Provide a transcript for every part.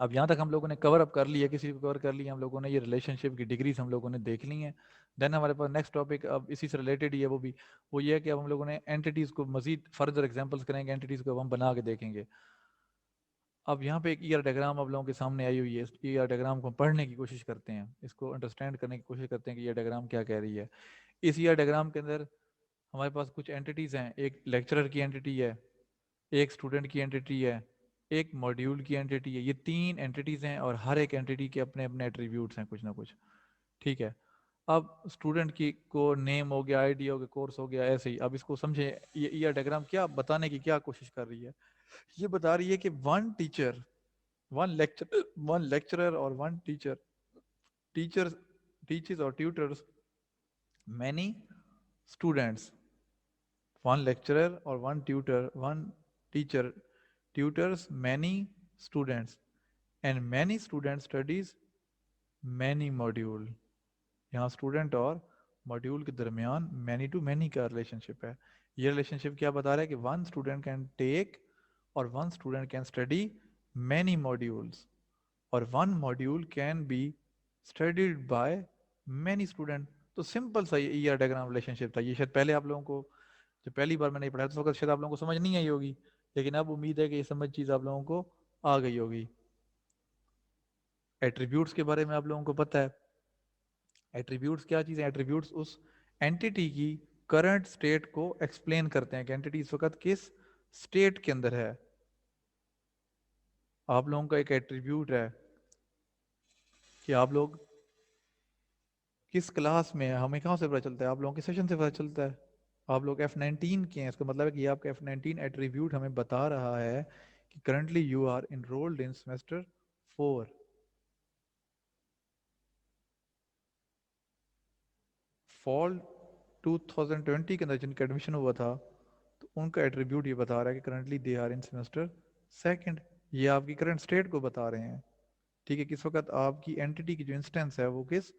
अब यहाँ तक हम लोगों ने कवर अप कर लिया, किसी को कवर कर लिया हम लोगों ने, ये रिलेशनशिप की डिग्रीज हम लोगों ने देख ली हैं। देन हमारे पास नेक्स्ट टॉपिक अब इसी से रिलेटेड ही है, वो ये है कि अब हम लोगों ने एंटिटीज़ को मजीद फर्दर एग्जांपल्स करेंगे, एंटिटीज़ को अब हम बना के देखेंगे। अब यहाँ पे एक ईआर डायग्राम आप लोगों के सामने आई हुई है, इस ईआर डायग्राम को पढ़ने की कोशिश करते हैं, इसको अंडरस्टैंड करने की कोशिश करते हैं कि ये डायग्राम क्या कह रही है। इस ईआर डायग्राम के अंदर हमारे पास कुछ एंटिटीज़ हैं, एक लेक्चरर की एंटिटी है, एक स्टूडेंट की एंटिटी है, एक मॉड्यूल की एंटिटी है। ये 3 एंटिटीज़ हैं और हर एक एंटिटी के अपने अपने एट्रीब्यूट्स हैं कुछ ना कुछ, ठीक है। अब स्टूडेंट की को नेम हो गया, आईडी हो गया, कोर्स हो गया, ऐसे ही। अब इसको समझे, ये डायग्राम क्या बताने की क्या कोशिश कर रही है, ये बता रही है कि वन लेक्चरर और वन टीचर टीचर्स और tutors many students. One lecturer और one teacher tutors many students and many students studies many module। यहाँ स्टूडेंट और मॉड्यूल के दरमियान मैनी टू मैनी का रिलेशनशिप है। ये रिलेशनशिप क्या बता रहा है कि वन स्टूडेंट कैन टेक और one student can study many modules, और one module can be studied by many student. तो सिंपल सा ये ईआर डायग्राम रिलेशनशिप था। ये शायद पहले आप लोगों को, जब पहली बार मैंने पढ़ाया तो उस वक्त शायद आप लोगों को समझ नहीं आई होगी, लेकिन अब उम्मीद है कि ये समझ चीज़ आप लोगों को आ गई होगी। एट्रीब्यूट्स के बारे में आप लोगों को पता है। एट्रीब्यूट्स क्या चीज़ है? एट्रीब्यूट्स उस एंटिटी की करंट स्टेट को एक्सप्लेन करते हैं कि एंटिटी इस वक्त किस स्टेट के अंदर है। आप लोगों का एक एट्रीब्यूट है कि आप लोग किस क्लास में है, हमें कहाँ से पता चलता है? आप लोगों के सेशन से पता चलता है। आप लोग F19 के हैं, इसका मतलब है कि आपका F19 एट्रीब्यूट हमें बता रहा है कि currently you are enrolled in semester 4। Fall 2020 के अंदर जिनका एडमिशन हुआ था, तो उनका एट्रीब्यूट ये बता रहा है कि currently they are in semester 2। ये आपकी करंट स्टेट को बता रहे हैं, ठीक है, किस वक्त आपकी एंटिटी की जो इंस्टेंस है वो किस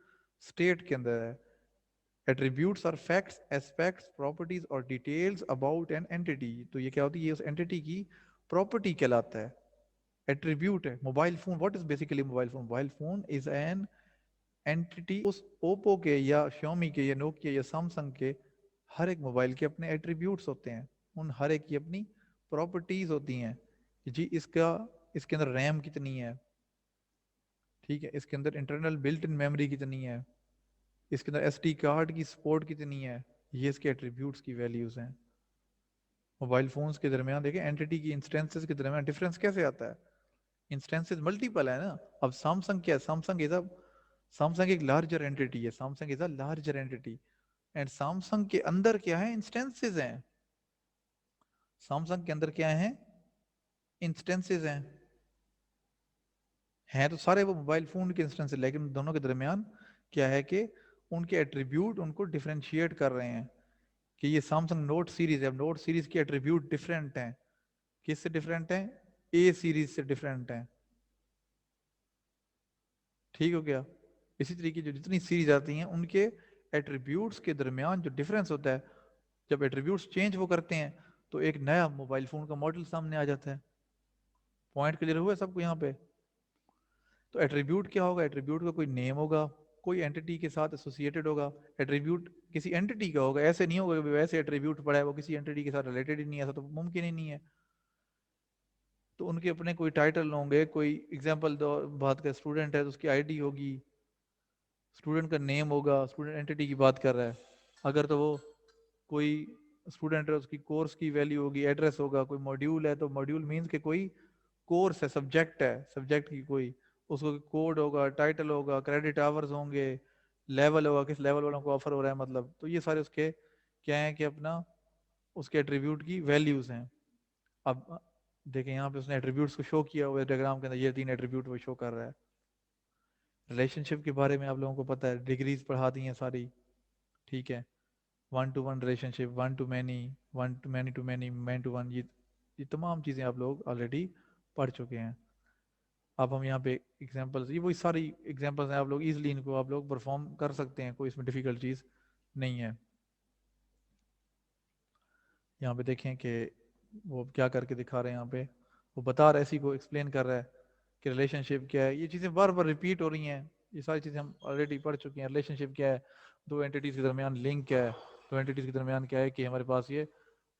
स्टेट के अंदर है। Attributes are facts, aspects, properties और डिटेल्स अबाउट एन एंटिटी। तो ये क्या होती है? ये उस एंटिटी की प्रॉपर्टी कहलाता है, एट्रीब्यूट है। Mobile phone, what is basically mobile phone? Mobile phone is an entity. उस ओप्पो के या श्योमी के या नोकिया या सैमसंग के हर एक मोबाइल के अपने एट्रीब्यूट्स होते हैं, उन हर एक की अपनी प्रॉपर्टीज होती हैं कि जी इसका, इसके अंदर रैम कितनी है, ठीक है, इसके अंदर इंटरनल बिल्ट इन मेमोरी कितनी है, इसके अंदर एसडी कार्ड की सपोर्ट कितनी है। ये इसके एट्रीब्यूट्स की वैल्यूज हैं। मोबाइल फोन्स के दरमियान देखें एंटिटी की इंस्टेंसेस के दरमियान डिफरेंस कैसे आता है? इंस्टेंसेस मल्टीपल है ना। अब सैमसंग क्या है? सैमसंग एक लार्जर एंटिटी है, Samsung is a larger entity. And Samsung के अंदर क्या है? इंस्टेंसेस हैं। सैमसंग के अंदर क्या है? इंस्टेंसेस हैं तो सारे वो मोबाइल फोन के इंस्टेंसेस, लेकिन दोनों के दरमियान क्या है कि उनके एट्रीब्यूट उनको डिफरेंशिएट कर रहे हैं कि ये सैमसंग नोट सीरीज है, नोट सीरीज के एट्रीब्यूट डिफरेंट हैं। किससे डिफरेंट हैं? ए सीरीज से डिफरेंट हैं, ठीक हो गया। इसी तरीके जो जितनी सीरीज आती हैं उनके एट्रीब्यूट्स के दरमियान जो डिफरेंस होता है, जब एट्रीब्यूट्स चेंज वो करते हैं तो एक नया मोबाइल फोन का मॉडल सामने आ जाता है। पॉइंट क्लियर हुआ सबको यहाँ पे? तो एट्रीब्यूट क्या होगा? एट्रीब्यूट का कोई नेम होगा, कोई एंटिटी के साथ एसोसिएटेड होगा। एट्रीब्यूट किसी एंटिटी का होगा, ऐसे नहीं होगा कि वैसे एट्रीब्यूट पड़ा है वो किसी एंटिटी के साथ रिलेटेड ही नहीं है, ऐसा तो मुमकिन ही नहीं है। तो उनके अपने कोई टाइटल होंगे, कोई एग्जांपल दो बात का, स्टूडेंट है तो उसकी आईडी होगी, स्टूडेंट का नेम होगा, स्टूडेंट एंटिटी की बात कर रहा है। अगर तो वो कोई स्टूडेंट है उसकी कोर्स की वैल्यू होगी, एड्रेस होगा। कोई मॉड्यूल है तो मॉड्यूल मीन्स के कोई कोर्स है, सब्जेक्ट की कोई, उसको कोड होगा, टाइटल होगा, क्रेडिट आवर्स होंगे, लेवल होगा, किस लेवल वालों को ऑफर हो रहा है, मतलब। तो ये सारे उसके क्या है कि अपना उसके एट्रीब्यूट की वैल्यूज हैं। अब देखें यहाँ पे उसने एट्रीब्यूट्स को शो किया हुआ है डायग्राम के अंदर, ये 3 एट्रीब्यूट वो शो कर रहा है। रिलेशनशिप के बारे में आप लोगों को पता है, डिग्रीज पढ़ा दी हैं सारी, ठीक है। One to one relationship, one to many, many to one, ये तमाम चीज़ें आप लोग ऑलरेडी पढ़ चुके हैं। अब हम यहाँ पे एग्जांपल्स, ये वही सारी एग्जांपल्स हैं, आप लोग इजीली इनको आप लोग परफॉर्म कर सकते हैं, कोई इसमें डिफिकल्ट चीज़ नहीं है। यहाँ पे देखें कि वो क्या करके दिखा रहे हैं। यहाँ पे वो बता रहा है, इसी को एक्सप्लेन कर रहा है कि रिलेशनशिप क्या है। ये चीज़ें बार बार रिपीट हो रही हैं, ये सारी चीज़ें हम ऑलरेडी पढ़ चुके हैं। रिलेशनशिप क्या है, दो एंटिटीज़ के दरमियान लिंक क्या है, दो एंटिटीज़ के दरमियान क्या है कि हमारे पास ये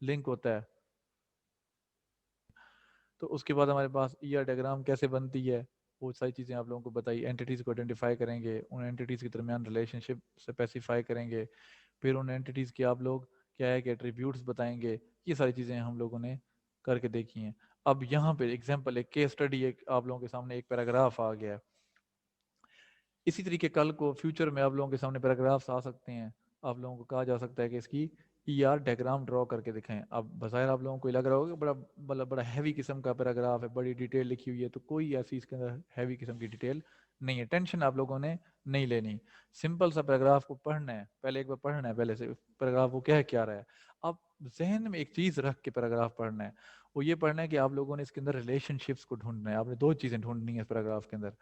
लिंक होता है। तो उसके बाद हमारे पास ईआर डायग्राम कैसे बनती है, वो सारी चीज़ें आप लोगों को बताई। एंटिटीज़ को आइडेंटिफाई करेंगे, उन एंटिटीज़ के दरमियान रिलेशनशिप स्पेसिफाई करेंगे, फिर उन एंटिटीज़ के आप लोग क्या है कि एट्रीब्यूट्स बताएंगे। ये सारी चीज़ें हम लोगों ने करके देखी हैं। अब यहाँ पे एग्जांपल, एक केस स्टडी, एक आप लोगों के सामने एक पैराग्राफ आ गया है। इसी तरीके कल को फ्यूचर में आप लोगों के सामने पैराग्राफ्स आ सकते हैं। आप लोगों को कहा जा सकता है कि इसकी ईआर डायग्राम ड्रॉ करके दिखाएं। अब बज़ाहिर आप लोगों को लग रहा होगा बड़ा हैवी किस्म का पैराग्राफ है, बड़ी डिटेल लिखी हुई है, तो कोई ऐसी इसके अंदर हैवी किस्म की डिटेल नहीं है। टेंशन आप लोगों ने नहीं लेनी। सिंपल सा पैराग्राफ को पढ़ना है, पहले एक बार पढ़ना है पहले से पैराग्राफ वो क्या रहा है। अब जहन में एक चीज़ रख के पैराग्राफ पढ़ना है, वो ये पढ़ना है कि आप लोगों ने इसके अंदर रिलेशनशिप्स को ढूंढना है। आपने दो चीज़ें ढूंढनी है इस पैराग्राफ के अंदर।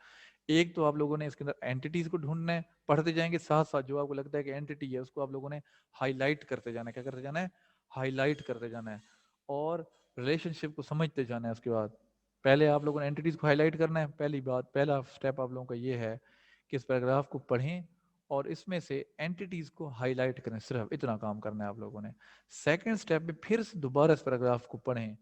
एक तो आप लोगों ने इसके अंदर एंटिटीज को ढूंढना है, पढ़ते जाएंगे साथ साथ जो आपको लगता है कि एंटिटी है उसको आप लोगों ने हाईलाइट करते जाना है। क्या करते जाना है? हाईलाइट करते जाना है। और रिलेशनशिप को समझते जाना है। उसके बाद पहले आप लोगों ने एंटिटीज को हाईलाइट करना है। पहली बात, पहला स्टेप आप लोगों का ये है कि इस पैराग्राफ को पढ़ें और इसमें से एंटिटीज को हाईलाइट करें, सिर्फ इतना काम करना है आप लोगों ने। सेकेंड स्टेप में फिर से दोबारा इस पैराग्राफ को पढ़ें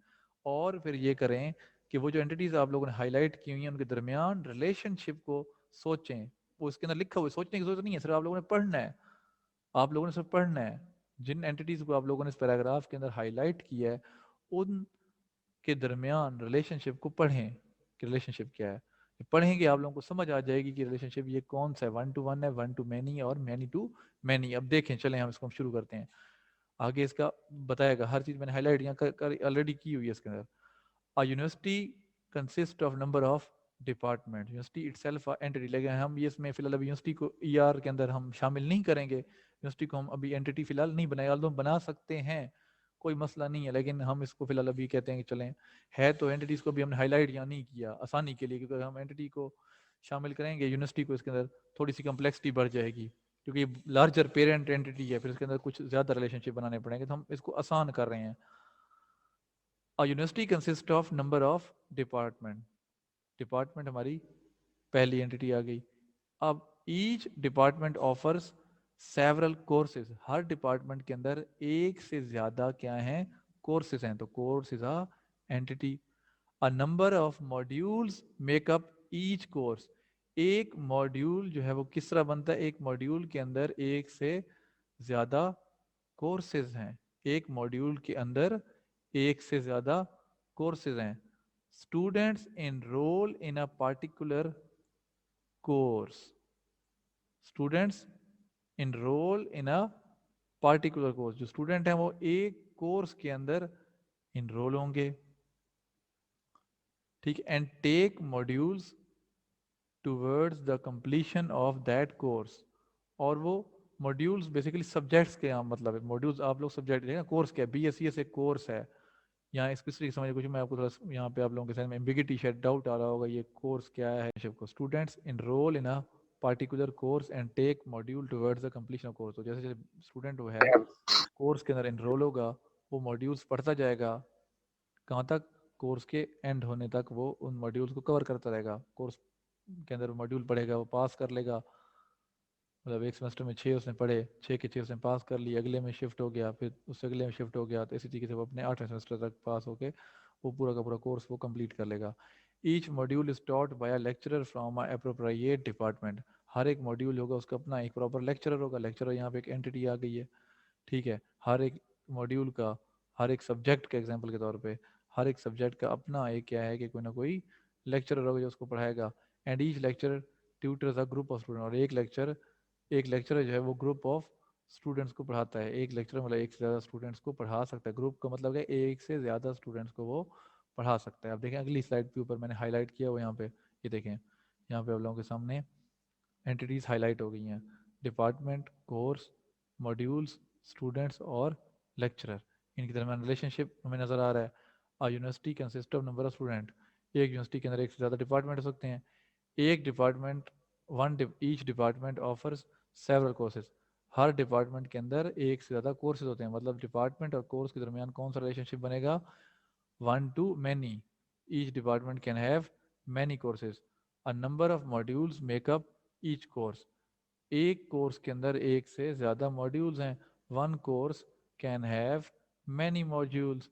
और फिर ये करें कि वो जो एंटिटीज आप लोगों ने हाईलाइट की हुई हैं उनके दरमियान रिलेशनशिप को सोचें। वो इसके अंदर लिखा हुआ है, सोचने की जरूरत नहीं है, सिर्फ आप लोगों ने पढ़ना है। आप लोगों ने सिर्फ पढ़ना है। जिन एंटिटीज को आप लोगों ने इस पैराग्राफ के अंदर हाईलाइट किया है उनके दरमियान रिलेशनशिप को पढ़ें कि रिलेशनशिप क्या है। पढ़ेंगे आप लोगों को समझ आ जाएगी कि रिलेशनशिप ये कौन सा है, वन टू वन है, वन टू मैनी और मैनी टू मैनी। अब देखें, चलें हम इसको शुरू करते हैं। आगे इसका बताएगा, हर चीज मैंने हाईलाइट यहाँ ऑलरेडी की हुई है इसके अंदर। A university consists of number of department. University itself a entity, लेकिन हम ये इसमें फिलहाल अभी यूनिवर्सिटी को ईआर के अंदर हम शामिल नहीं करेंगे। यूनिवर्सिटी को हम अभी एंटिटी फिलहाल नहीं बनाए, although बना सकते हैं, कोई मसला नहीं है, लेकिन हम इसको फिलहाल अभी कहते हैं कि चलें है तो एंटिटीज को भी हमने हाईलाइट यहाँ नहीं किया आसानी के लिए, क्योंकि हम एंटिटी को शामिल करेंगे यूनिवर्सिटी को, इसके अंदर थोड़ी सी कम्प्लेक्सिटी बढ़ जाएगी, क्योंकि लार्जर पेरेंट एंटिटी है, फिर इसके अंदर कुछ ज़्यादा रिलेशनशिप बनाने पड़ेंगे, तो हम इसको आसान कर रहे हैं। A university consists of number of department। Department हमारी पहली एंटिटी आ गई। अब each department offers several courses. हर डिपार्टमेंट के अंदर एक से ज्यादा क्या है? कोर्सेज हैं। तो course is a entity. A number of modules makeup each course. एक मॉड्यूल जो है वो किस तरह बनता है? एक मॉड्यूल के अंदर एक से ज्यादा कोर्सेज हैं। एक मॉड्यूल के अंदर एक से ज्यादा कोर्सेज हैं। Students enroll in a particular course। Students enroll in a particular course। जो स्टूडेंट हैं वो एक कोर्स के अंदर इनरोल होंगे, ठीक। And take modules towards the completion of that course. और वो मॉड्यूल्स बेसिकली सब्जेक्ट्स के यहाँ मतलब है। मॉड्यूल्स आप लोग सब्जेक्ट देखें, कोर्स क्या है? BSc एक कोर्स है। यहाँ इसको तरीके समझ कुछ, मैं आपको थोड़ा यहाँ पे आप लोगों के साथ में एम्बिगिटी शायद डाउट आ रहा होगा, ये कोर्स क्या है को। Students enrol in a particular course and take module towards the completion of course. तो जैसे जैसे स्टूडेंट वो है कोर्स के अंदर इनरोल होगा, वो मॉड्यूल्स पढ़ता जाएगा, कहाँ तक? कोर्स के एंड होने तक वो उन मॉड्यूल्स को कवर करता रहेगा। कोर्स के अंदर मॉड्यूल पढ़ेगा, वो पास कर लेगा। मतलब एक सेमेस्टर में 6 उसने पढ़े, 6 के 6 उसने पास कर लिए, अगले में शिफ्ट हो गया, फिर उससे अगले में शिफ्ट हो गया, तो इसी तरीके से वो अपने 8वें सेमेस्टर तक पास होके वो पूरा का पूरा कोर्स वो कंप्लीट कर लेगा। Each module is taught by a lecturer from a appropriate department. हर एक मॉड्यूल होगा उसका अपना एक प्रॉपर लेक्चरर होगा। लेक्चरर यहाँ पे एक एंटिटी आ गई है, ठीक है। हर एक मॉड्यूल का, हर एक सब्जेक्ट के एग्जाम्पल के तौर पे, हर एक सब्जेक्ट का अपना एक क्या है कि कोई ना कोई लेक्चरर होगा जो उसको पढ़ाएगा। And each lecture tutors a group of student. और एक लेक्चरर जो है वो ग्रुप ऑफ स्टूडेंट्स को पढ़ाता है। एक लेक्चरर मतलब एक से ज़्यादा स्टूडेंट्स को पढ़ा सकता है। ग्रुप का मतलब है एक से ज़्यादा स्टूडेंट्स को वो पढ़ा सकता है। अब देखें अगली स्लाइड के ऊपर मैंने हाईलाइट किया हुआ यहाँ पे, ये देखें यहाँ पे आप लोगों के सामने एंटिटीज हाईलाइट हो गई हैं। डिपार्टमेंट, कोर्स, मॉड्यूल्स, स्टूडेंट्स और लेक्चरर, इनके दरमियान रिलेशनशिप हमें नज़र आ रहा है। A university consist of number of student. एक यूनिवर्सिटी के अंदर एक से ज़्यादा डिपार्टमेंट हो सकते हैं। एक department, each department offers several courses. हर डिपार्टमेंट के अंदर एक से ज़्यादा कोर्सेज होते हैं। मतलब डिपार्टमेंट और कोर्स के दरमियान कौन सा रिलेशनशिप बनेगा? One to many. Each department can have many courses. A number of modules make up each course. एक कोर्स के अंदर एक से ज़्यादा मॉड्यूल्स हैं. One course can have many modules.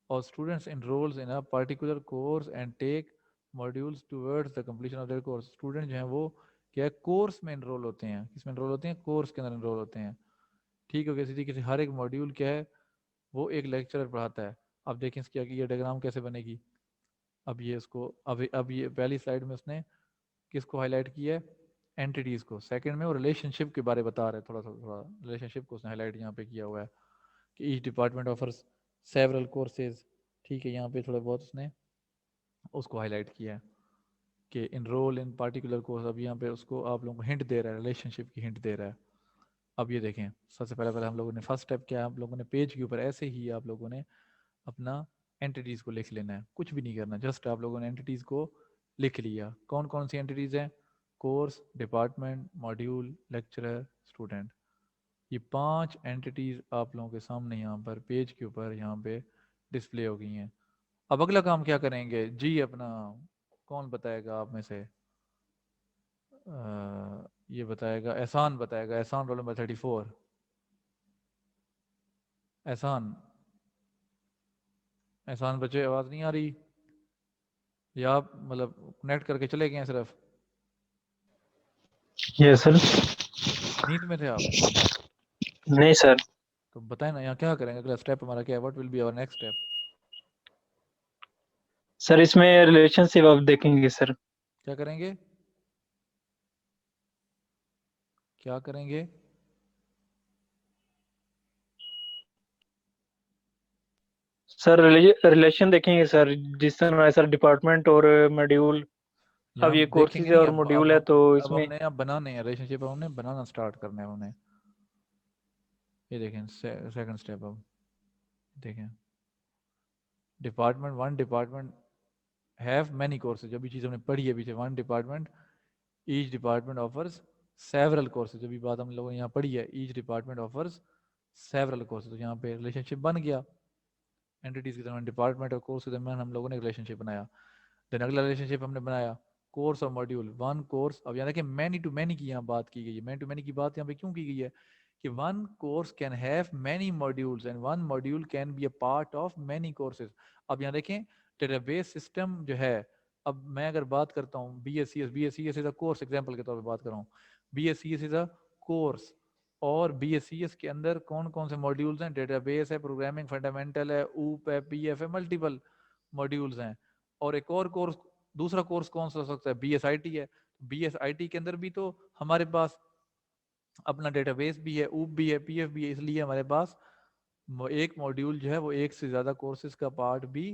Or students enrolls in a particular course and take modules towards the completion of their course. Student जो हैं वो क्या है, कोर्स में इनरोल होते हैं. किसमें इनरोल होते हैं? कोर्स के अंदर इनरोल होते हैं. ठीक है, किसी किसी हर एक मॉड्यूल क्या है, वो एक लेक्चरर पढ़ाता है. अब देखें इसकी आगे ये डायग्राम कैसे बनेगी. अब ये इसको अब ये पहली स्लाइड में उसने किसको हाईलाइट किया है? एंटिटीज़ को. सेकंड में वो रिलेशनशिप के बारे बता रहे हैं. थोड़ा रिलेशनशिप को उसने हाईलाइट यहाँ पे किया हुआ है कि each department offers several courses. ठीक है, यहाँ पे थोड़ा बहुत उसने उसको हाईलाइट किया है कि इनरोल इन पार्टिकुलर कोर्स. अब यहाँ पे उसको आप लोगों को हिंट दे रहा है, रिलेशनशिप की हिंट दे रहा है. अब ये देखें, सबसे पहले हम लोगों ने फर्स्ट स्टेप क्या है, आप लोगों ने पेज के ऊपर ऐसे ही आप लोगों ने अपना एंटिटीज़ को लिख लेना है. कुछ भी नहीं करना, जस्ट आप लोगों ने एंटिटीज़ को लिख लिया. कौन कौन सी एंटिटीज़ हैं? Course, department, module, lecturer, student. ये 5 एंटिटीज़ आप लोगों के सामने यहाँ पर पेज के ऊपर यहाँ पे डिस्प्ले हो गई हैं. अब अगला काम क्या करेंगे जी? अपना कौन बताएगा आप में से? ये बताएगा एहसान, बताएगा. एहसान, रोल नंबर 34. एहसान, एहसान बच्चे आवाज़ नहीं आ रही या आप मतलब कनेक्ट करके चले गए हैं सिर्फ? Yes sir. नींद में थे आप? नहीं सर. तो बताएं ना, यहाँ क्या करेंगे, अगला स्टेप हमारा क्या है? What will be our next step? Sir इसमें रिलेशनशिप आप देखेंगे सर. क्या करेंगे? क्या करेंगे? सर रिलेशन देखेंगे सर, जिस तरह सर डिपार्टमेंट और मॉड्यूल. अब यहाँ ये देखेंगे कोर्सेज है नहीं, और मॉड्यूल है तो अब इसमें. हमने यहाँ बनाने हैं रिलेशनशिप, हमने बनाना स्टार्ट करना है हमने. ये देखें सेकंड स्टेप. अब देखें, department, one department have many courses. जो भी चीज़ हमने पढ़ी है पीछे, one department, each department offers several courses. जो भी बात हम लोगों ने यहाँ पढ़ी है, each department offers several courses. तो यहाँ पे रिलेशनशिप बन गया. एंटिटीज के दरमियान, डिपार्टमेंट और कोर्स के दरमियान हम लोगों ने रिलेशनशिप बनाया. देन अगला रिलेशनशिप हमने बनाया कोर्स और मॉड्यूल. One course. अब यहाँ देखिए मैनी टू मैनी की यहाँ बात की गई है. मैनी टू मैनी की बात यहाँ पे क्यों की गई है? कि one course can have many modules and one module can be a part of many courses. अब यहाँ देखें, डेटाबेस सिस्टम जो है, अब मैं अगर बात करता हूँ B S C S, B S C S is a course, example के तौर पर बात कर रहा हूँ. B S C S is a course. और बी एस सी एस के अंदर कौन कौन से मॉड्यूल्स हैं? डेटाबेस है, प्रोग्रामिंग फंडामेंटल है, ऊप है, पी एफ है, मल्टीपल मॉड्यूल्स हैं. और एक और कोर्स, दूसरा कोर्स कौन सा हो सकता है? बी एस आई टी है. बी एस आई टी के अंदर भी तो हमारे पास अपना डेटाबेस भी है, ऊप भी है, पी एफ भी है. इसलिए हमारे पास एक मॉड्यूल जो है वो एक से ज़्यादा कोर्सेज का पार्ट भी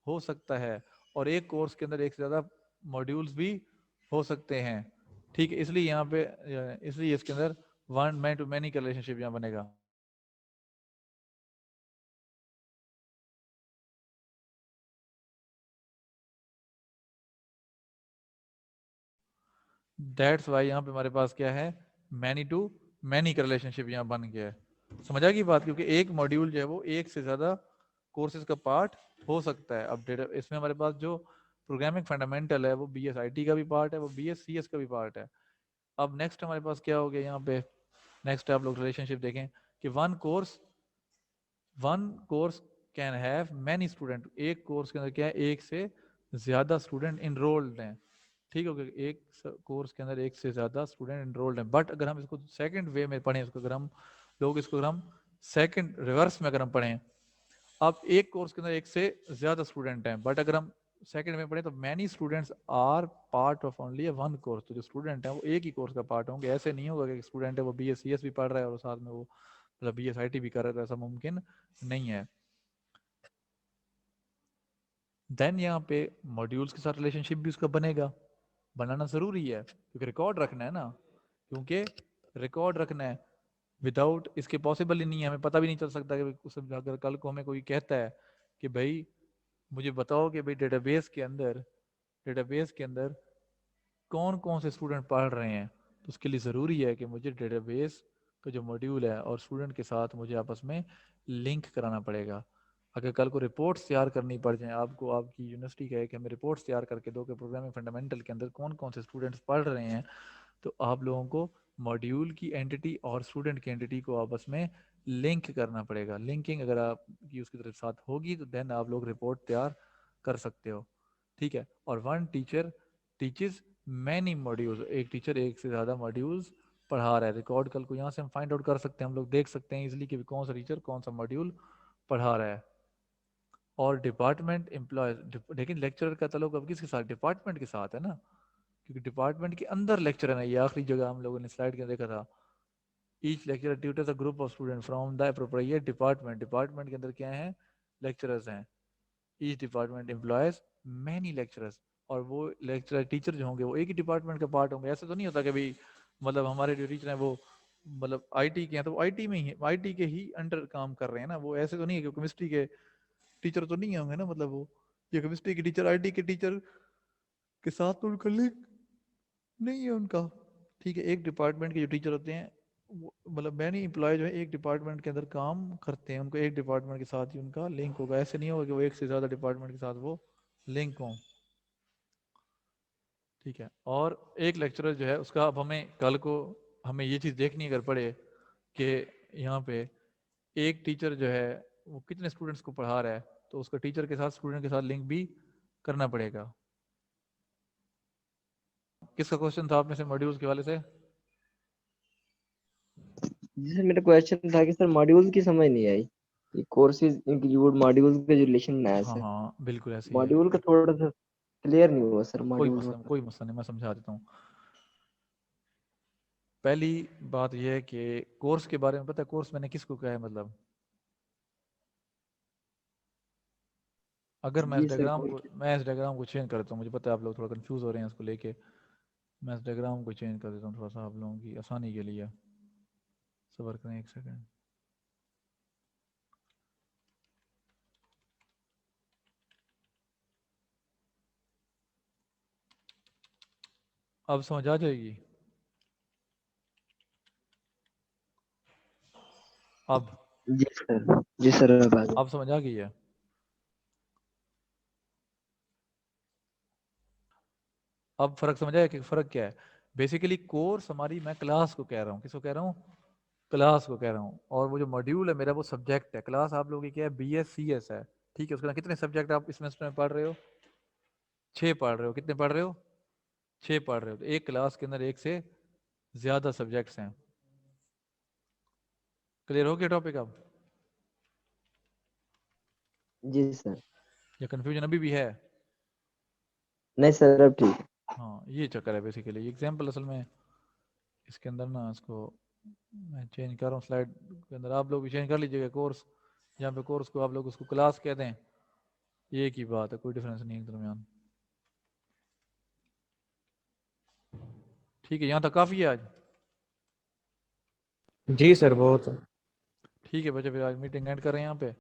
हो सकता है. और एक कोर्स के अंदर एक से ज़्यादा मॉड्यूल्स भी हो सकते हैं. ठीक है, इसलिए यहाँ पे इसलिए इसके अंदर वन मैन टू मैनी का रिलेशनशिप यहाँ बनेगा. दैट्स वाई यहाँ पे हमारे पास क्या है? मैनी टू मैनी का रिलेशनशिप यहाँ बन गया है. समझ आ गई बात? क्योंकि एक मॉड्यूल जो है वो एक से ज़्यादा कोर्सेज का पार्ट हो सकता है. अब डेटा इसमें हमारे पास जो प्रोग्रामिंग फंडामेंटल है वो बी एस आई टी का भी पार्ट है, वो बी एस सी एस का भी पार्ट है. अब नेक्स्ट हमारे पास क्या हो गया यहाँ पे? नेक्स्ट आप लोग रिलेशनशिप देखें कि one course can have many student. एक कोर्स के अंदर क्या है? एक से ज़्यादा स्टूडेंट इनरोल्ड हैं. ठीक है, एक कोर्स के अंदर एक से ज़्यादा स्टूडेंट इनरोल्ड हैं. बट अगर हम इसको सेकंड वे में पढ़ें, इसको अगर हम लोग इसको अगर हम सेकंड रिवर्स में अगर हम पढ़ें, अब एक कोर्स के अंदर एक से ज़्यादा स्टूडेंट हैं, बट अगर हम सेकंड में पढ़ें तो many students are part of only one course. तो जो स्टूडेंट हैं वो एक ही कोर्स का पार्ट होंगे. ऐसे नहीं होगा कि स्टूडेंट है वो बी एस सी एस भी पढ़ रहा है और साथ में वो मतलब बी एस आई टी भी कर रहा है. ऐसा मुमकिन नहीं है. देन यहाँ पे मॉड्यूल्स के साथ रिलेशनशिप भी उसका बनेगा. बनाना ज़रूरी है क्योंकि रिकॉर्ड रखना है ना. क्योंकि रिकॉर्ड रखना है, विदाउट इसके पॉसिबल ही नहीं है. हमें पता भी नहीं चल सकता कि अगर कल को हमें कोई कहता है कि भाई मुझे बताओ कि भाई डेटाबेस के अंदर कौन कौन से स्टूडेंट पढ़ रहे हैं, तो उसके लिए ज़रूरी है कि मुझे डेटाबेस का जो मॉड्यूल है और स्टूडेंट के साथ मुझे आपस में लिंक कराना पड़ेगा. अगर कल को रिपोर्ट्स तैयार करनी पड़ जाए आपको, आपकी यूनिवर्सिटी कहे कि हमें रिपोर्ट्स तैयार करके दो कि प्रोग्रामिंग फंडामेंटल के अंदर कौन कौन से स्टूडेंट्स पढ़ रहे हैं, तो आप लोगों को मॉड्यूल की एंटिटी और स्टूडेंट की एंटिटी को आपस में लिंक करना पड़ेगा। लिंकिंग अगर आपकी उसकी तरफ साथ होगी तो देन आप लोग रिपोर्ट तैयार कर सकते हो, ठीक है। और one teacher teaches many modules, एक टीचर एक से ज़्यादा मॉड्यूल्स पढ़ा रहा है। रिकॉर्ड कल को यहाँ से हम फाइंड आउट कर सकते हैं, हम लोग देख सकते हैं इजीली कि कौन सा टीचर कौन सा मॉड्यूल पढ़ा रहा है। और डिपार्टमेंट एम्प्लॉयज, लेकिन लेक्चरर का ताल्लुक अब किसके साथ, डिपार्टमेंट के साथ है ना, क्योंकि डिपार्टमेंट के अंदर लेक्चर है ना। ये आखिरी जगह हम लोगों ने स्लाइड के देखा था, each lecturer tutors a group of student from the appropriate department. Department के अंदर क्या है, लेक्चरर्स हैं। Each department employees many lecturers, और वो लेक्चरर टीचर जो होंगे वो एक ही डिपार्टमेंट का पार्ट होंगे। ऐसा तो नहीं होता कि भाई मतलब हमारे जो टीचर हैं वो मतलब आईटी के हैं तो आईटी में ही आईटी के ही अंडर काम कर रहे हैं ना, वो ऐसे तो नहीं है कि केमिस्ट्री के टीचर तो नहीं होंगे ना, मतलब वो ये केमिस्ट्री के टीचर आईटी के टीचर के साथ तो उनका लिंक नहीं है उनका, ठीक है। एक डिपार्टमेंट के जो टीचर होते हैं वो मतलब मैनी एम्प्लॉय जो है एक डिपार्टमेंट के अंदर काम करते हैं, उनको एक डिपार्टमेंट के साथ ही उनका लिंक होगा। ऐसे नहीं होगा कि वो एक से ज़्यादा डिपार्टमेंट के साथ वो लिंक हों, ठीक है। और एक लेक्चरर जो है उसका अब हमें कल को हमें ये चीज़ देखनी अगर पड़े कि यहाँ पे एक टीचर जो है वो कितने स्टूडेंट्स को पढ़ा रहा है, तो उसका टीचर के साथ स्टूडेंट के साथ लिंक भी करना पड़ेगा। किसका क्वेश्चन था आप में से मॉड्यूल्स के वाले से? जी सर, मेरा क्वेश्चन था कि सर मॉड्यूल की समझ नहीं आई, ये कोर्सेज इंक्लूड मॉड्यूल्स का जो रिलेशन है हाँ सर, हाँ बिल्कुल ऐसे ही है, मॉड्यूल का थोड़ा सा क्लियर नहीं हुआ सर, मॉड्यूल मतलब। कोई मसला नहीं, मैं समझा देता हूँ। पहली बात यह है कि कोर्स के बारे में पता है, कोर्स मैंने किसको कहा है, मतलब अगर जी सर, कोई मैं इस डायग्राम को चेंज करता हूँ, मुझे पता है आप लोग थोड़ा कंफ्यूज हो रहे हैं इसको लेके, मैं इस डायग्राम को चेंज कर देता हूँ थोड़ा सा आप लोगों की आसानी के लिए। सबर करें एक सेकंड। अब समझ आ जाएगी? अब जी सर अब आ गया। अब समझ आ गई है? अब फर्क समझ आया कि फर्क क्या है। बेसिकली कोर्स हमारी, मैं क्लास को कह रहा हूँ, किसको कह रहा हूँ, क्लास को कह रहा हूँ। और वो जो मॉड्यूल है मेरा वो सब्जेक्ट है। क्लास आप लोगों की क्या है, बी एस सी एस है, ठीक है। उसके अंदर कितने सब्जेक्ट आप इस सेमेस्टर में पढ़ रहे हो, 6 पढ़ रहे हो। कितने पढ़ रहे हो, 6 पढ़ रहे हो। तो एक क्लास के अंदर एक से ज्यादा सब्जेक्ट्स हैं। क्लियर हो गया टॉपिक अब, जी सर। या कंफ्यूजन अभी भी है? नहीं सर, अब ठीक है। हाँ ये चक्कर है बेसिकली। एग्जाम्पल असल में इसके अंदर ना, इसको मैं चेंज कर रहा हूँ स्लाइड के अंदर, आप लोग भी चेंज कर लीजिएगा कोर्स। जहाँ पे कोर्स को आप लोग उसको क्लास कहते हैं, ये एक ही बात है, कोई डिफरेंस नहीं है दरमियान। ठीक है, यहाँ तक काफ़ी है आज। जी सर बहुत। ठीक है बच्चे, फिर आज मीटिंग एंड कर रहे हैं यहाँ पे।